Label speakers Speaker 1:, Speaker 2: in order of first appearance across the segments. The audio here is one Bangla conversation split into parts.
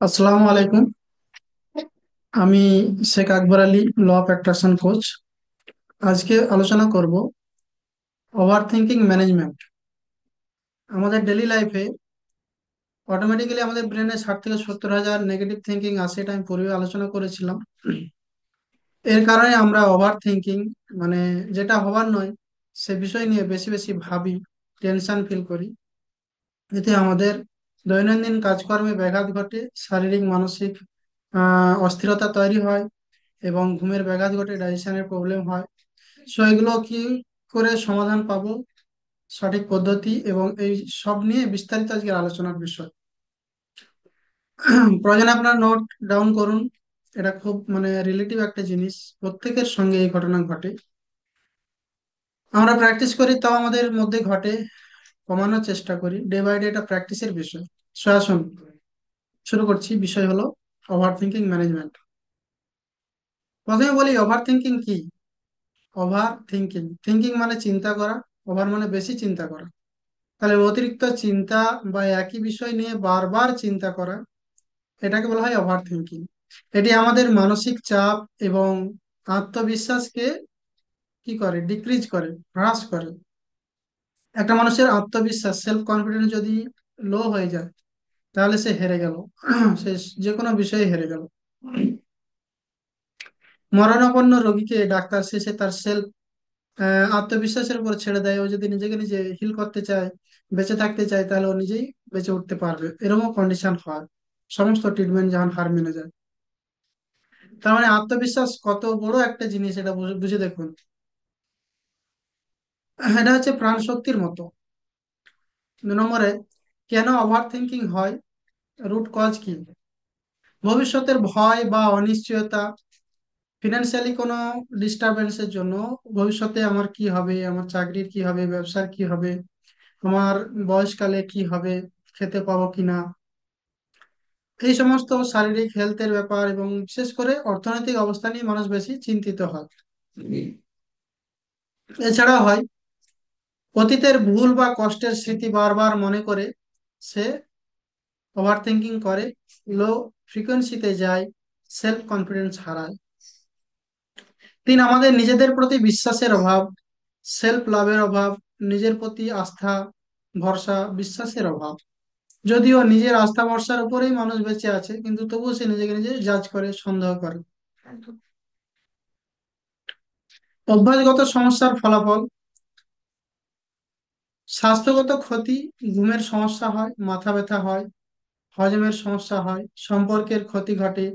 Speaker 1: আসসালামু আলাইকুম। আমি Sheikh Akbar Ali, law of attraction coach. আজকে আলোচনা করব ওভার থিঙ্কিং ম্যানেজমেন্ট। আমাদের ডেলি লাইফে অটোমেটিক্যালি আমাদের ব্রেনে 60 থেকে 70 হাজার নেগেটিভ থিঙ্কিং আসে, এটা আমি পূর্বে আলোচনা করেছিলাম। এর কারণে আমরা ওভার থিঙ্কিং, মানে যেটা হবার নয় সে বিষয় নিয়ে বেশি বেশি ভাবি, টেনশন ফিল করি। এতে আমাদের দৈনন্দিন কাজকর্মে ব্যাঘাত ঘটে, শারীরিক মানসিক অস্থিরতা তৈরি হয় এবং ঘুমের ব্যাঘাত ঘটে, ডাইজেশনের প্রবলেম হয়। সো এগুলো কি করে সমাধান পাবো, সঠিক পদ্ধতি এবং এই সব নিয়ে বিস্তারিত আজকের আলোচনার বিষয়। প্রয়োজনে আপনার নোট ডাউন করুন। এটা খুব রিলেটিভ একটা জিনিস, প্রত্যেকের সঙ্গে এই ঘটনা ঘটে। আমরা প্র্যাকটিস করি তাও আমাদের মধ্যে ঘটে, কমানোর চেষ্টা করি, ডে বাই ডে। এটা প্র্যাকটিসের বিষয়। সো আসুন শুরু করছি। বিষয় হলো ওভার থিঙ্কিং ম্যানেজমেন্ট। প্রথমে বলি ওভার থিঙ্কিং কি। ওভার থিঙ্কিং, থিঙ্কিং মানে চিন্তা করা, ওভার মানে বেশি চিন্তা করা। তাহলে অতিরিক্ত চিন্তা বা একই বিষয় নিয়ে বারবার চিন্তা করা, এটাকে বলা হয় ওভার থিঙ্কিং। এটি আমাদের মানসিক চাপ এবং আত্মবিশ্বাসকে কি করে, ডিক্রিজ করে, হ্রাস করে। একটা মানুষের আত্মবিশ্বাস, সেলফ কনফিডেন্স যদি লো হয়ে যায় তাহলে সে হেরে গেল। সে যে কোনো বিষয়ে হেরে গেল। মরণাপন্ন রোগীকে ডাক্তার শেষে তার সেলফ আত্মবিশ্বাসের উপর ছেড়ে দেয়। ও যদি নিজেকে নিজে হিল করতে চায়, বেঁচে থাকতে চায়, তাহলে ও নিজেই বেঁচে উঠতে পারবে। এরকম কন্ডিশন হয় সমস্ত ট্রিটমেন্ট যখন হার মেনে যায়। তার মানে আত্মবিশ্বাস কত বড় একটা জিনিস, এটা বুঝে বুঝে দেখুন। এটা হচ্ছে প্রাণ শক্তির মতো। 2 নম্বরে, কেন ওভার থিঙ্কিং হয়, রুট কজ কি। ভবিষ্যতের ভয় বা অনিশ্চয়তা, ফিনান্সিয়ালি কোনো ডিস্টারবেন্সের জন্য। ভবিষ্যতে আমার কি হবে, আমার চাকরির কি হবে, ব্যবসার কি হবে, আমার বয়সকালে কি হবে, খেতে পাবো কিনা, এই সমস্ত শারীরিক হেলথের ব্যাপার এবং বিশেষ করে অর্থনৈতিক অবস্থা নিয়ে মানুষ বেশি চিন্তিত হয়। এছাড়া হয় অতীতের ভুল বা কষ্টের স্মৃতি বারবার মনে করে সে ওভার থিঙ্কিং করে, লো ফ্রিকোয়েন্সিতে যায়, সেলফ কনফিডেন্স হারায়। 3, আমাদের নিজেদের প্রতি বিশ্বাসের অভাব, সেলফ লাভের অভাব, নিজের প্রতি আস্থা, ভরসা, বিশ্বাসের অভাব। যদিও নিজের আস্থা ভরসার উপরেই মানুষ বেঁচে আছে, কিন্তু তবুও সে নিজেকে নিজে জাজ করে, সন্দেহ করে। অভ্যাসগত সমস্যার ফলাফল, স্বাস্থ্যগত ক্ষতি, ঘুমের সমস্যা হয়, মাথা ব্যথা হয়, হজমের সমস্যা হয়, সম্পর্কের ক্ষতি ঘটে,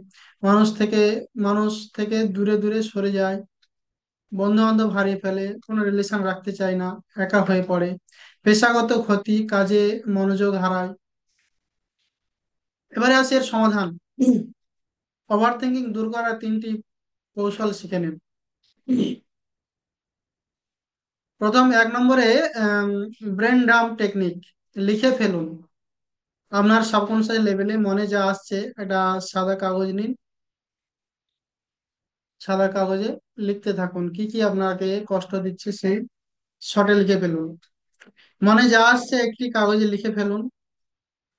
Speaker 1: মানুষ থেকে দূরে দূরে সরে যায়, বন্ধু বান্ধব হারিয়ে ফেলে, কোনো রিলেশন রাখতে চায় না, একা হয়ে পড়ে। পেশাগত ক্ষতি, কাজে মনোযোগ হারায়। এবারে আসি এর সমাধান। ওভার থিঙ্কিং দূর করার 3টি কৌশল শিখে নিন। প্রথম, 1 নম্বরে, ব্রেন ডাম্প টেকনিক। লিখে ফেলুন আপনার সাবকনসিয়াস লেভেলে মনে যা আসছে। একটা সাদা কাগজ নিন, সাদা কাগজে লিখতে থাকুন কি কি আপনাকে কষ্ট দিচ্ছে, সেই শর্টে লিখে ফেলুন। মনে যা আসছে একটি কাগজে লিখে ফেলুন।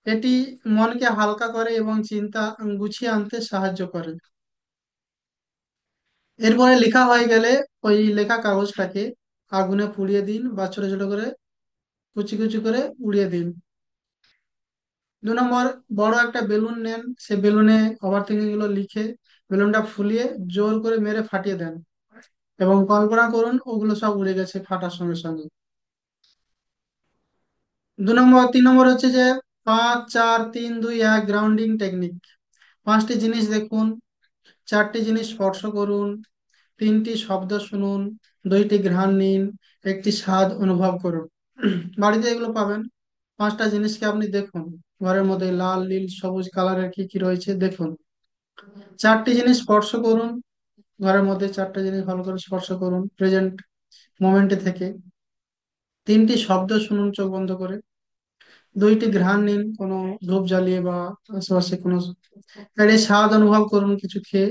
Speaker 1: এটি মনকে হালকা করে এবং চিন্তা গুছিয়ে আনতে সাহায্য করে। এরপরে লেখা হয়ে গেলে ওই লেখা কাগজটাকে আগুনে পুড়িয়ে দিন বা ছোট ছোট করে কুচি কুচি করে উড়িয়ে দিন। 2 নম্বর, বড় একটা বেলুন নেন, সে বেলুনে ওভার থিঙ্কিং গুলো লিখে বেলুনটা ফুলিয়ে জোর করে মেরে ফাটিয়ে দেন এবং কল্পনা করুন ওগুলো সব উড়ে গেছে ফাটার সঙ্গে সঙ্গে। 3 নম্বর হচ্ছে যে 5 4 3 2 1 গ্রাউন্ডিং টেকনিক। 5টি জিনিস দেখুন, 4টি জিনিস স্পর্শ করুন, 3টি শব্দ শুনুন, 2টি ঘ্রাণ নিন, একটি স্বাদ অনুভব করুন। বাড়িতে এগুলো পাবেন। 5টা জিনিসকে আপনি দেখুন, ঘরের মধ্যে লাল নীল সবুজ কালারের কি কি রয়েছে দেখুন। 4টি জিনিস স্পর্শ করুন, ঘরের মধ্যে 4টা জিনিস ভালো করে স্পর্শ করুন প্রেজেন্ট মোমেন্টে থেকে। 3টি শব্দ শুনুন চোখ বন্ধ করে। 2টি ঘ্রাণ নিন, কোনো ধূপ জ্বালিয়ে বা আশেপাশে কোনো। আর এই স্বাদ অনুভব করুন কিছু খেয়ে,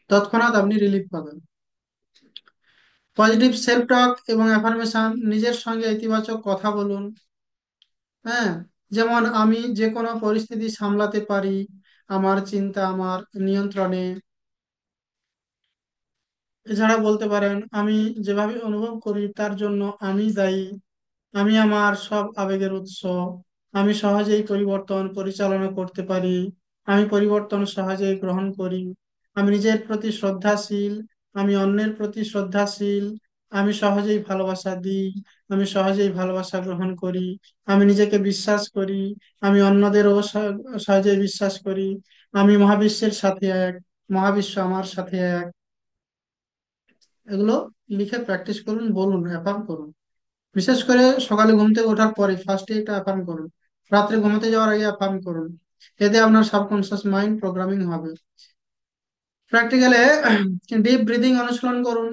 Speaker 1: তৎক্ষণাৎ আপনি রিলিফ পাবেন। পজিটিভ সেলফ টক এবং অ্যাফার্মেশন, নিজের সঙ্গে ইতিবাচক কথা বলুন। হ্যাঁ, যেমন আমি যে কোনো পরিস্থিতি সামলাতে পারি, আমার চিন্তা আমার নিয়ন্ত্রণে। এছাড়া বলতে পারেন আমি যেভাবে অনুভব করি তার জন্য আমি দায়ী, আমি আমার সব আবেগের উৎস, আমি সহজেই পরিবর্তন পরিচালনা করতে পারি, আমি পরিবর্তন সহজেই গ্রহণ করি, আমি নিজের প্রতি শ্রদ্ধাশীল, আমি অন্যের প্রতি শ্রদ্ধাশীল, আমি সহজেই ভালোবাসা দিই, আমি সহজেই ভালোবাসা গ্রহণ করি, আমি নিজেকে বিশ্বাস করি, আমি অন্যদেরও সহজেই বিশ্বাস করি, আমি মহাবিশ্বের সাথে এক, মহাবিশ্ব আমার সাথে এক। এগুলো লিখে প্র্যাকটিস করুন, বলুন, অ্যাফার্ম করুন। বিশেষ করে সকালে ঘুম থেকে ওঠার পরে ফার্স্টে এটা অ্যাফার্ম করুন, রাত্রে ঘুমাতে যাওয়ার আগে অ্যাফার্ম করুন। এতে আপনার সাবকনসিয়াস মাইন্ড প্রোগ্রামিং হবে। প্র্যাকটিক্যালে ডিপ ব্রিদিং অনুশীলন করুন।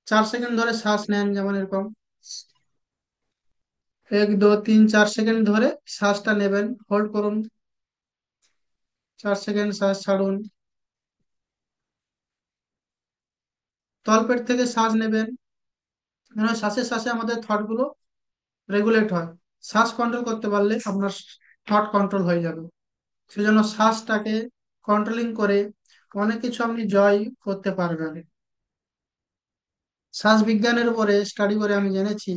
Speaker 1: 4 সেকেন্ড ধরে শ্বাস নেন, যেমন এরকম 1 2 3 4 সেকেন্ড ধরে শ্বাসটা নেবেন, হোল্ড করুন, 4 সেকেন্ড শ্বাস ছাড়ুন। তলপেট থেকে শ্বাস নেবেন, মানে শ্বাসে শ্বাসে আমাদের থট গুলো রেগুলেট হয়। শ্বাস কন্ট্রোল করতে পারলে আপনার থট কন্ট্রোল হয়ে যাবে। সেজন্য শ্বাসটাকে কন্ট্রোলিং করে অনেক কিছু আপনি জয় করতে পারবেন। শ্বাস বিজ্ঞানের উপরে স্টাডি করে আমি জেনেছি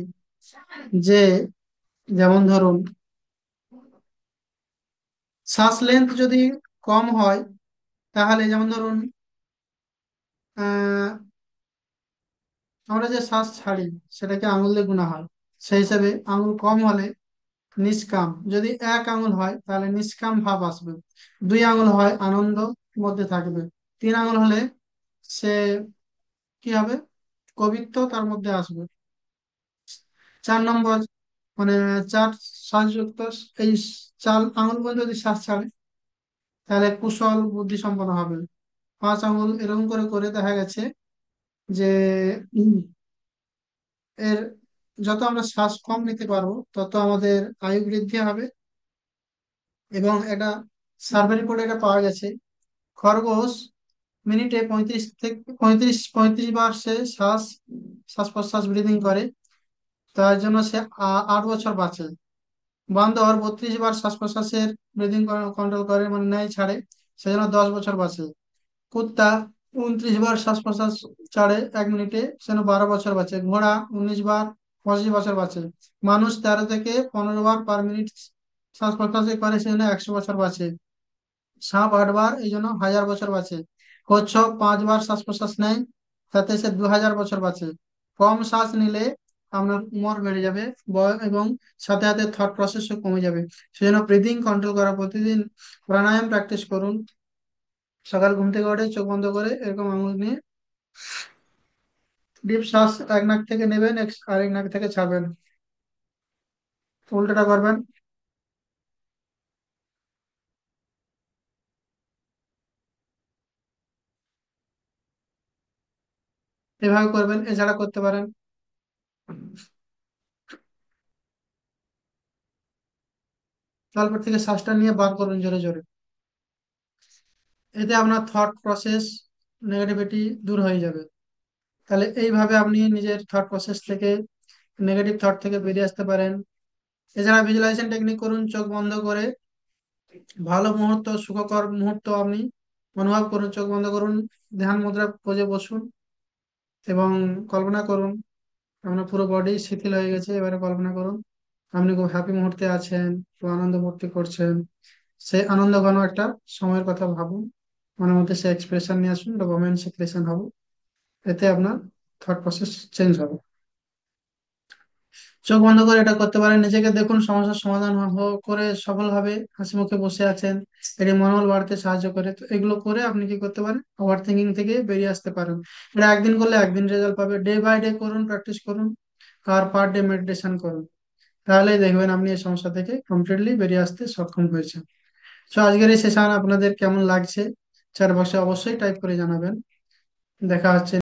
Speaker 1: যে, যেমন ধরুন, শ্বাস লেন্থ যদি কম হয়, তাহলে যেমন ধরুন আহ আমরা যে শ্বাস ছাড়ি সেটাকে আঙুল দিয়ে গোনা হয়। সেই হিসাবে আঙুল কম হলে নিষ্কাম, যদি 1 আঙুল হয় তাহলে নিষ্কাম ভাব আসবে, 2 আঙুল হয় আনন্দ মধ্যে থাকবে, 3 আঙুল হলে সে কি হবে, কবিত্ব তার মধ্যে আসবে। 4 নম্বর, মানে চার শ্বাসযুক্ত, এই 4 আঙুল পর্যন্ত যদি শ্বাস ছাড়ে তাহলে কুশল বুদ্ধি সম্পন্ন হবে। 5 আঙুল এরকম করে করে দেখা গেছে যে উম, এর যত আমরা শ্বাস কম নিতে পারবো তত আমাদের আয়ু বৃদ্ধি হবে। এবং এটা সার্ভে রিপোর্টে এটা পাওয়া গেছে, খরগোশ মিনিটে 35 থেকে 35 বার সে শ্বাস প্রশ্বাস ব্রিদিং করে, তার জন্য সে 8 বছর বাঁচে। বান্দর 32 বার শ্বাস প্রশ্বাসের ব্রিদিং কন্ট্রোল করে, মানে নেয় ছাড়ে, সেজন্য 10 বছর বাঁচে। কুত্তা 29 বার শ্বাস প্রশ্বাস ছাড়ে 1 মিনিটে, সেজন্য 12 বছর বাঁচে। ঘোড়া 19 বার 25 বছর বাঁচে। মানুষ 13 থেকে 15 বার পার মিনিট শ্বাস প্রশ্বাস করে, সেজন্য 100 বছর বাঁচে। সাপ 8 বার, এই জন্য 1000 বছর বাঁচে। কচ্ছপ 5 বার শ্বাস প্রশ্বাস নেয়, তাতে সে 2000 বছর বাঁচে। কম শ্বাস নিলে আপনার উমর বেড়ে যাবে, এবং সাথে সাথে থট প্রসেসও কমে যাবে। সেজন্য ব্রিদিং কন্ট্রোল করা প্রতিদিন প্রাণায়াম প্র্যাকটিস করুন। সকাল ঘুম থেকে উঠে চোখ বন্ধ করে এরকম আঙুল নিয়ে ডিপ শ্বাস এক নাক থেকে নেবেন, আরেক নাক থেকে ছাড়বেন, উল্টোটা করবেন। এভাবে করবেন, এছাড়া করতে পারেন তারপর থেকে শ্বাসটা নিয়ে বার করুন জোরে জোরে। এতে আপনার থট প্রসেস নেগেটিভিটি দূর হয়ে যাবে। তাহলে এইভাবে আপনি নিজের থট প্রসেস থেকে, নেগেটিভ থট থেকে বেরিয়ে আসতে পারেন। এছাড়া ভিজুয়ালাইজেশন টেকনিক করুন, চোখ বন্ধ করে ভালো মুহূর্ত, সুখকর মুহূর্ত আপনি অনুভব করুন। চোখ বন্ধ করুন, ধ্যান মুদ্রা পজে বসুন এবং কল্পনা করুন আপনার পুরো বডি শিথিল হয়ে গেছে। এবারে কল্পনা করুন আপনি খুব হ্যাপি মুহূর্তে আছেন, খুব আনন্দ ফুর্তি করছেন। সেই আনন্দ ঘন একটা সময়ের কথা ভাবুন, মনের মধ্যে সে এক্সপ্রেশন নিয়ে আসুন, ডোপামিন সিক্রেশন হবে। এতে আপনার থট প্রসেস চেঞ্জ হবে। চোখ বন্ধ করে এটা করতে পারেন। নিজেকে দেখুন সমস্যার সমাধান করে সফলভাবে হাসি মুখে বসে আছেন, এটি মনোবল বাড়তে সাহায্য করে। তো এগুলো করে আপনি কি করতে পারেন, ওভার থিঙ্কিং থেকে বেরিয়ে আসতে পারেন। এটা একদিন করলে একদিন রেজাল্ট পাবে, ডে বাই ডে করুন, প্র্যাকটিস করুন, আর পার ডে মেডিটেশন করুন। তাহলেই দেখবেন আপনি এই সমস্যা থেকে কমপ্লিটলি বেরিয়ে আসতে সক্ষম হয়েছেন। তো আজকের এই সেশন আপনাদের কেমন লাগছে, চ্যাট বক্সে অবশ্যই টাইপ করে জানাবেন। দেখা হচ্ছে